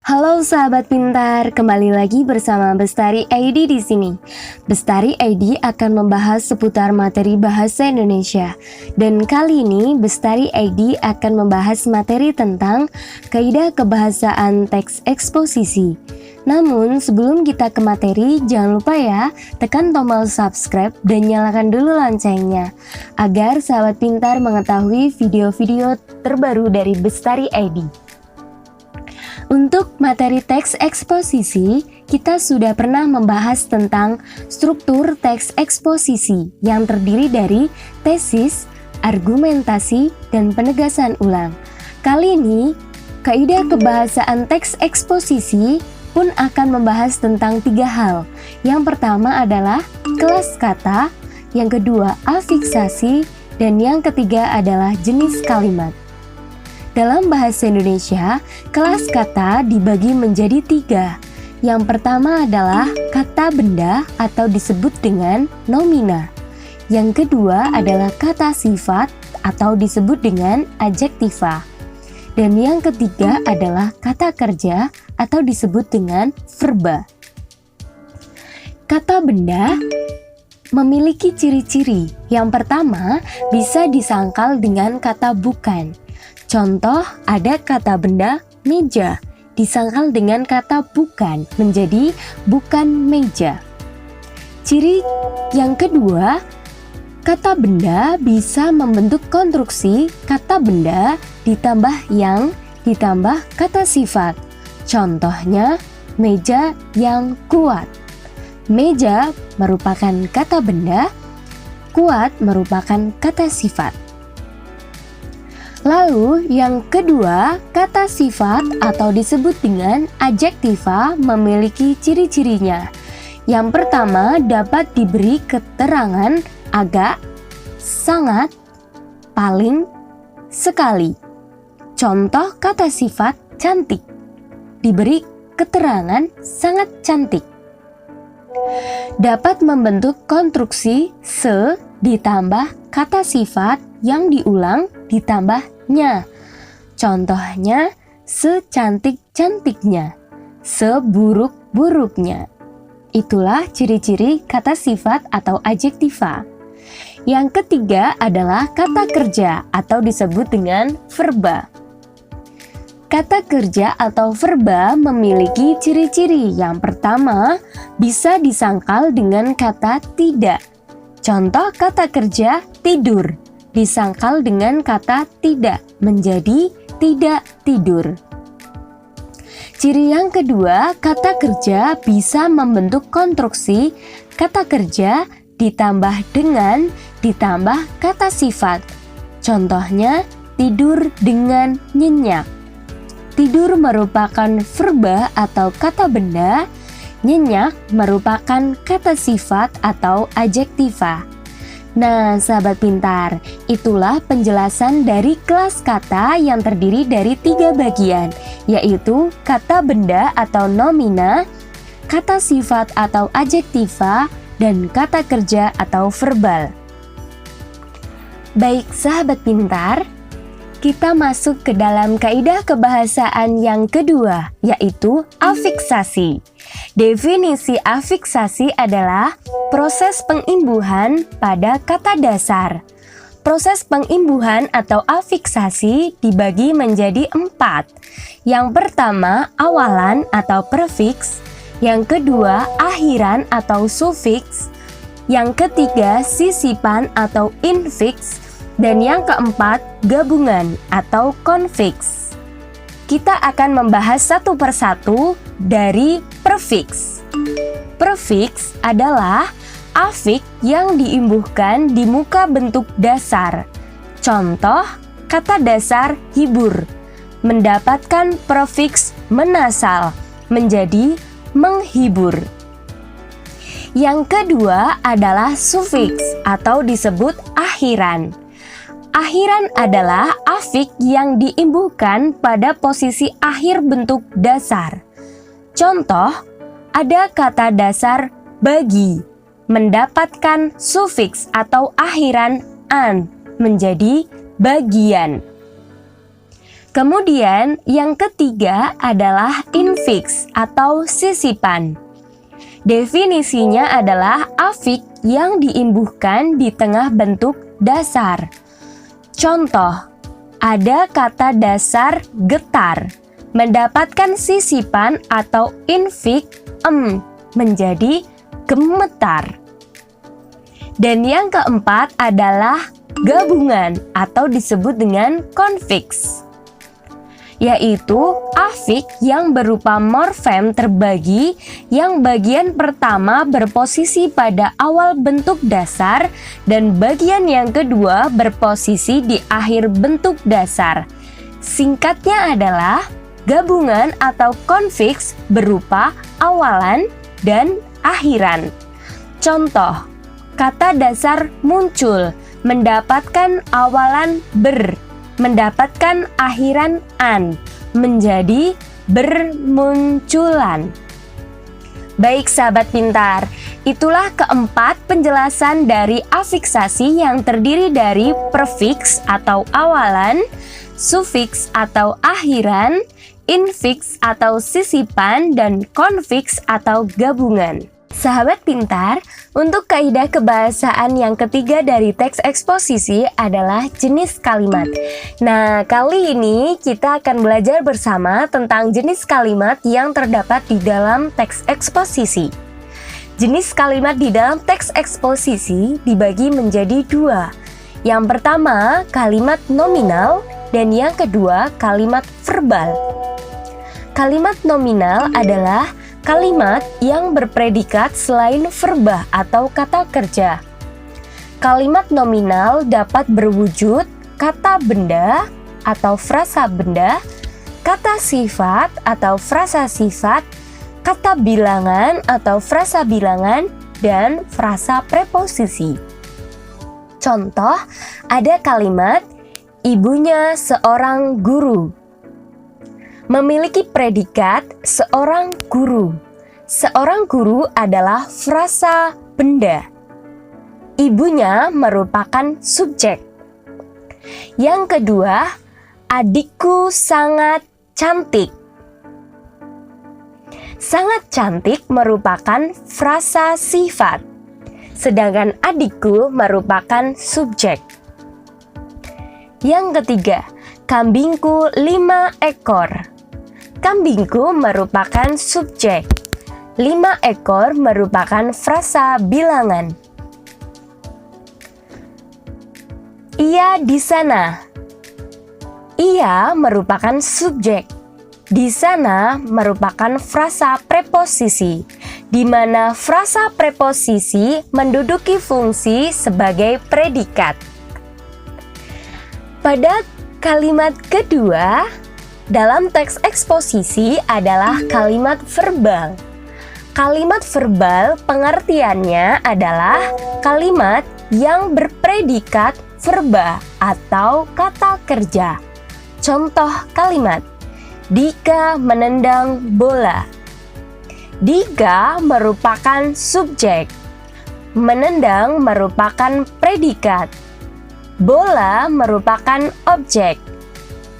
Halo sahabat pintar, kembali lagi bersama Bestari ID di sini. Bestari ID akan membahas seputar materi bahasa Indonesia. Dan kali ini Bestari ID akan membahas materi tentang kaidah kebahasaan teks eksposisi. Namun sebelum kita ke materi, jangan lupa ya, tekan tombol subscribe dan nyalakan dulu loncengnya agar sahabat pintar mengetahui video-video terbaru dari Bestari ID. Untuk materi teks eksposisi, kita sudah pernah membahas tentang struktur teks eksposisi yang terdiri dari tesis, argumentasi, dan penegasan ulang. Kali ini, kaidah kebahasaan teks eksposisi pun akan membahas tentang 3 hal. Yang pertama adalah kelas kata, yang kedua afiksasi, dan yang ketiga adalah jenis kalimat. Dalam bahasa Indonesia, kelas kata dibagi menjadi 3. Yang pertama adalah kata benda atau disebut dengan nomina. Yang kedua adalah kata sifat atau disebut dengan adjektiva. Dan yang ketiga adalah kata kerja atau disebut dengan verba. Kata benda memiliki ciri-ciri. Yang pertama, bisa disangkal dengan kata bukan. Contoh, ada kata benda meja, disangkal dengan kata bukan, menjadi bukan meja. Ciri yang kedua, kata benda bisa membentuk konstruksi kata benda ditambah yang ditambah kata sifat. Contohnya, meja yang kuat. Meja merupakan kata benda, kuat merupakan kata sifat. Lalu yang kedua, kata sifat atau disebut dengan adjektiva memiliki ciri-cirinya. Yang pertama, dapat diberi keterangan agak, sangat, paling, sekali. Contoh kata sifat cantik, diberi keterangan sangat cantik. Dapat membentuk konstruksi se ditambah kata sifat yang diulang ditambahnya. Contohnya, secantik-cantiknya, seburuk-buruknya. Itulah ciri-ciri kata sifat atau adjektiva. Yang ketiga adalah kata kerja atau disebut dengan verba. Kata kerja atau verba memiliki ciri-ciri. Yang pertama, bisa disangkal dengan kata tidak. Contoh kata kerja tidur, disangkal dengan kata tidak, menjadi tidak tidur. Ciri yang kedua, kata kerja bisa membentuk konstruksi kata kerja ditambah dengan ditambah kata sifat. Contohnya, tidur dengan nyenyak. Tidur merupakan verba atau kata benda, nyenyak merupakan kata sifat atau adjektiva. Nah, sahabat pintar, itulah penjelasan dari kelas kata yang terdiri dari 3 bagian, yaitu kata benda atau nomina, kata sifat atau adjektiva, dan kata kerja atau verbal. Baik sahabat pintar, kita masuk ke dalam kaidah kebahasaan yang kedua, yaitu afiksasi. Definisi afiksasi adalah proses pengimbuhan pada kata dasar. Proses pengimbuhan atau afiksasi dibagi menjadi 4. Yang pertama, awalan atau prefiks. Yang kedua, akhiran atau sufiks. Yang ketiga, sisipan atau infiks. Dan yang keempat, gabungan atau konfiks. Kita akan membahas satu persatu dari prefiks. Prefiks adalah afik yang diimbuhkan di muka bentuk dasar. Contoh, kata dasar hibur mendapatkan prefiks menasal menjadi menghibur. Yang kedua adalah sufiks atau disebut akhiran. Akhiran adalah afik yang diimbuhkan pada posisi akhir bentuk dasar. Contoh, ada kata dasar bagi mendapatkan sufiks atau akhiran an menjadi bagian. Kemudian yang ketiga adalah infix atau sisipan. Definisinya adalah afik yang diimbuhkan di tengah bentuk dasar. Contoh, ada kata dasar getar, mendapatkan sisipan atau infik menjadi gemetar. Dan yang keempat adalah gabungan atau disebut dengan konfiks, yaitu afik yang berupa morfem terbagi yang bagian pertama berposisi pada awal bentuk dasar dan bagian yang kedua berposisi di akhir bentuk dasar. Singkatnya adalah gabungan atau konfiks berupa awalan dan akhiran. Contoh, kata dasar muncul mendapatkan awalan ber, mendapatkan akhiran an, menjadi bermunculan. Baik sahabat pintar, itulah keempat penjelasan dari afiksasi yang terdiri dari prefiks atau awalan, sufiks atau akhiran, infiks atau sisipan, dan konfiks atau gabungan. Sahabat pintar, untuk kaidah kebahasaan yang ketiga dari teks eksposisi adalah jenis kalimat. Nah, kali ini kita akan belajar bersama tentang jenis kalimat yang terdapat di dalam teks eksposisi. Jenis kalimat di dalam teks eksposisi dibagi menjadi dua. Yang pertama, kalimat nominal, dan yang kedua, kalimat verbal. Kalimat nominal adalah kalimat yang berpredikat selain verba atau kata kerja. Kalimat nominal dapat berwujud kata benda atau frasa benda, kata sifat atau frasa sifat, kata bilangan atau frasa bilangan, dan frasa preposisi. Contoh, ada kalimat ibunya seorang guru. Memiliki predikat seorang guru. Seorang guru adalah frasa benda. Ibunya merupakan subjek. Yang kedua, adikku sangat cantik. Sangat cantik merupakan frasa sifat, sedangkan adikku merupakan subjek. Yang ketiga, kambingku 5 ekor. Kambingku merupakan subjek. 5 ekor merupakan frasa bilangan. Ia di sana. Ia merupakan subjek. Di sana merupakan frasa preposisi, di mana frasa preposisi menduduki fungsi sebagai predikat. Pada kalimat kedua dalam teks eksposisi adalah kalimat verbal. Kalimat verbal pengertiannya adalah kalimat yang berpredikat verba atau kata kerja. Contoh kalimat, Dika menendang bola. Dika merupakan subjek. Menendang merupakan predikat. Bola merupakan objek.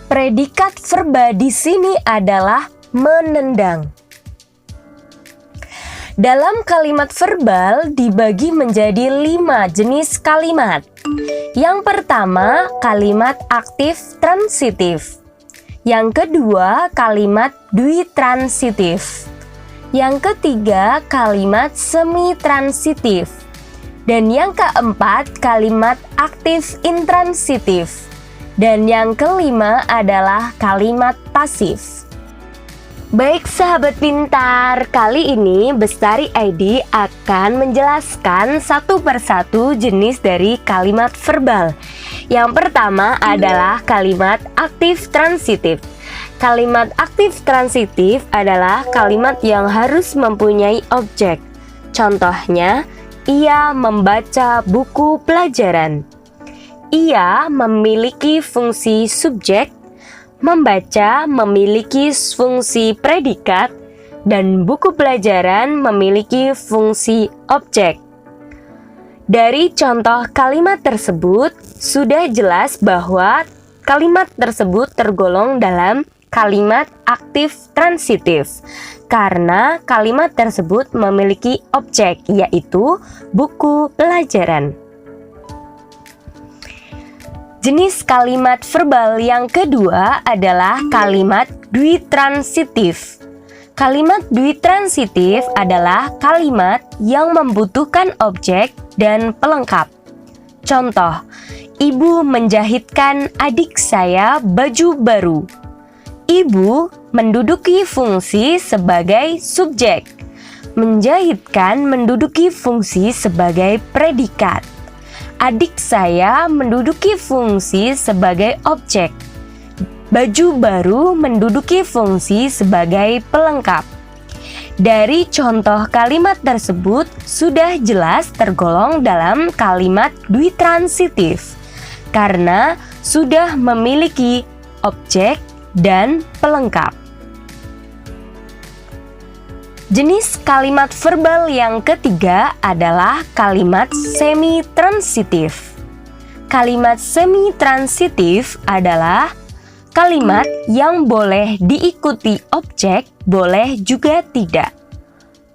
Predikat verba di sini adalah menendang. Dalam kalimat verbal dibagi menjadi 5 jenis kalimat. Yang pertama, kalimat aktif transitif. Yang kedua, kalimat dwitransitif. Yang ketiga, kalimat semi-transitif. Dan yang keempat, kalimat aktif intransitif. Dan yang kelima adalah kalimat pasif. Baik sahabat pintar, kali ini Bestari ID akan menjelaskan satu persatu jenis dari kalimat verbal. Yang pertama adalah kalimat aktif transitif. Kalimat aktif transitif adalah kalimat yang harus mempunyai objek. Contohnya, ia membaca buku pelajaran. Ia memiliki fungsi subjek, membaca memiliki fungsi predikat, dan buku pelajaran memiliki fungsi objek. Dari contoh kalimat tersebut, sudah jelas bahwa kalimat tersebut tergolong dalam kalimat aktif transitif karena kalimat tersebut memiliki objek, yaitu buku pelajaran. Jenis kalimat verbal yang kedua adalah kalimat dwitransitif. Kalimat dwitransitif adalah kalimat yang membutuhkan objek dan pelengkap. Contoh, ibu menjahitkan adik saya baju baru. Ibu menduduki fungsi sebagai subjek. Menjahitkan menduduki fungsi sebagai predikat. Adik saya menduduki fungsi sebagai objek. Baju baru menduduki fungsi sebagai pelengkap. Dari contoh kalimat tersebut sudah jelas tergolong dalam kalimat dwitransitif karena sudah memiliki objek dan pelengkap. Jenis kalimat verbal yang ketiga adalah kalimat semi-transitif. Kalimat semi-transitif adalah kalimat yang boleh diikuti objek, boleh juga tidak.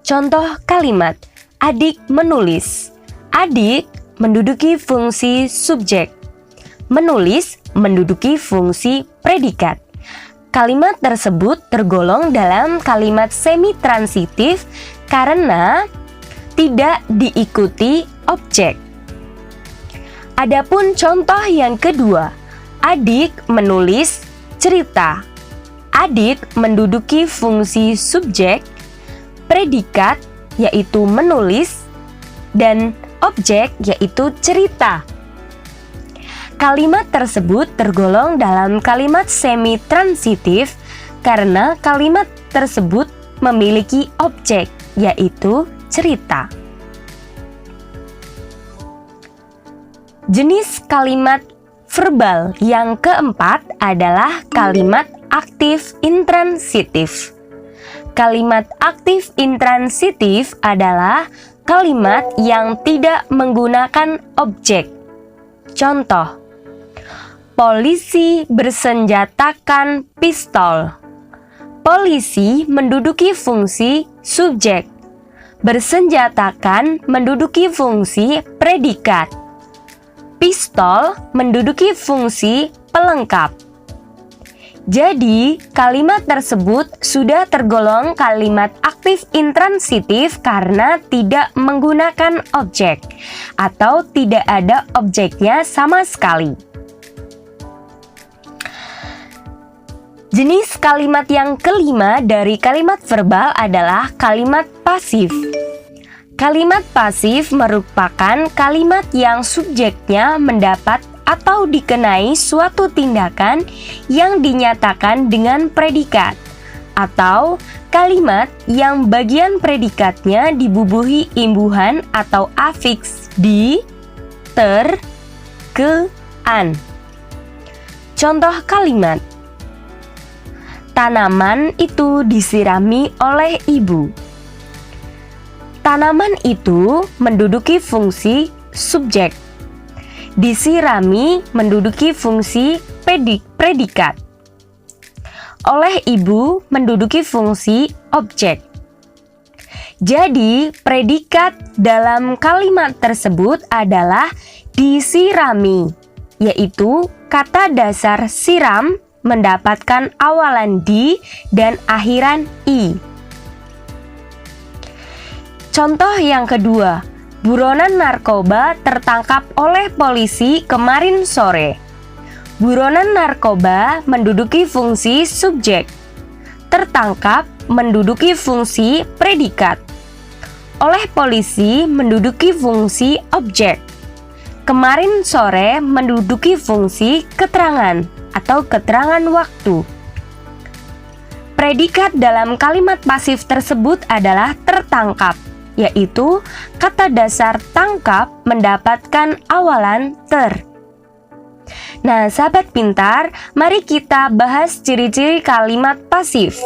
Contoh kalimat, adik menulis. Adik menduduki fungsi subjek. Menulis menduduki fungsi predikat. Kalimat tersebut tergolong dalam kalimat semi-transitif karena tidak diikuti objek. Adapun contoh yang kedua, adik menulis cerita. Adik menduduki fungsi subjek, predikat yaitu menulis, dan objek yaitu cerita. Kalimat tersebut tergolong dalam kalimat semi-transitif karena kalimat tersebut memiliki objek, yaitu cerita. Jenis kalimat verbal yang keempat adalah kalimat aktif intransitif. Kalimat aktif intransitif adalah kalimat yang tidak menggunakan objek. Contoh, polisi bersenjatakan pistol. Polisi menduduki fungsi subjek. Bersenjatakan menduduki fungsi predikat. Pistol menduduki fungsi pelengkap. Jadi, kalimat tersebut sudah tergolong kalimat aktif intransitif karena tidak menggunakan objek atau tidak ada objeknya sama sekali. Jenis kalimat yang kelima dari kalimat verbal adalah kalimat pasif. Kalimat pasif merupakan kalimat yang subjeknya mendapat atau dikenai suatu tindakan yang dinyatakan dengan predikat, atau kalimat yang bagian predikatnya dibubuhi imbuhan atau afiks di, ter, ke, an. Contoh kalimat, tanaman itu disirami oleh ibu. Tanaman itu menduduki fungsi subjek. Disirami menduduki fungsi predikat. Oleh ibu menduduki fungsi objek. Jadi, predikat dalam kalimat tersebut adalah disirami, yaitu kata dasar siram mendapatkan awalan di dan akhiran i. Contoh yang kedua, buronan narkoba tertangkap oleh polisi kemarin sore. Buronan narkoba menduduki fungsi subjek. Tertangkap menduduki fungsi predikat. Oleh polisi menduduki fungsi objek. Kemarin sore menduduki fungsi keterangan atau keterangan waktu. Predikat dalam kalimat pasif tersebut adalah tertangkap, yaitu kata dasar tangkap mendapatkan awalan ter. Nah, sahabat pintar, mari kita bahas ciri-ciri kalimat pasif.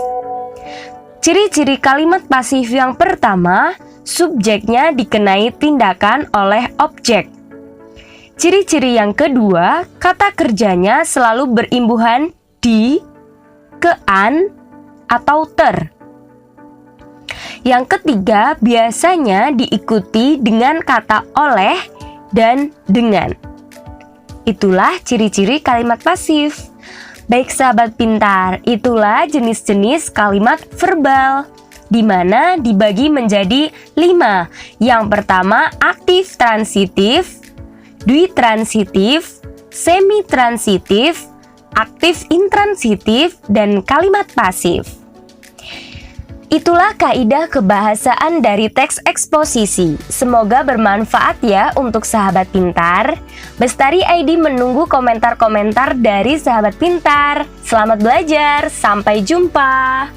Ciri-ciri kalimat pasif yang pertama, subjeknya dikenai tindakan oleh objek. Ciri-ciri yang kedua, kata kerjanya selalu berimbuhan di, ke an, atau ter. Yang ketiga, biasanya diikuti dengan kata oleh dan dengan. Itulah ciri-ciri kalimat pasif. Baik sahabat pintar, itulah jenis-jenis kalimat verbal, di mana dibagi menjadi 5. Yang pertama, aktif transitif, dwitransitif, semitransitif, aktif intransitif, dan kalimat pasif. Itulah kaidah kebahasaan dari teks eksposisi. Semoga bermanfaat ya untuk sahabat pintar. Bestari ID menunggu komentar-komentar dari sahabat pintar. Selamat belajar, sampai jumpa.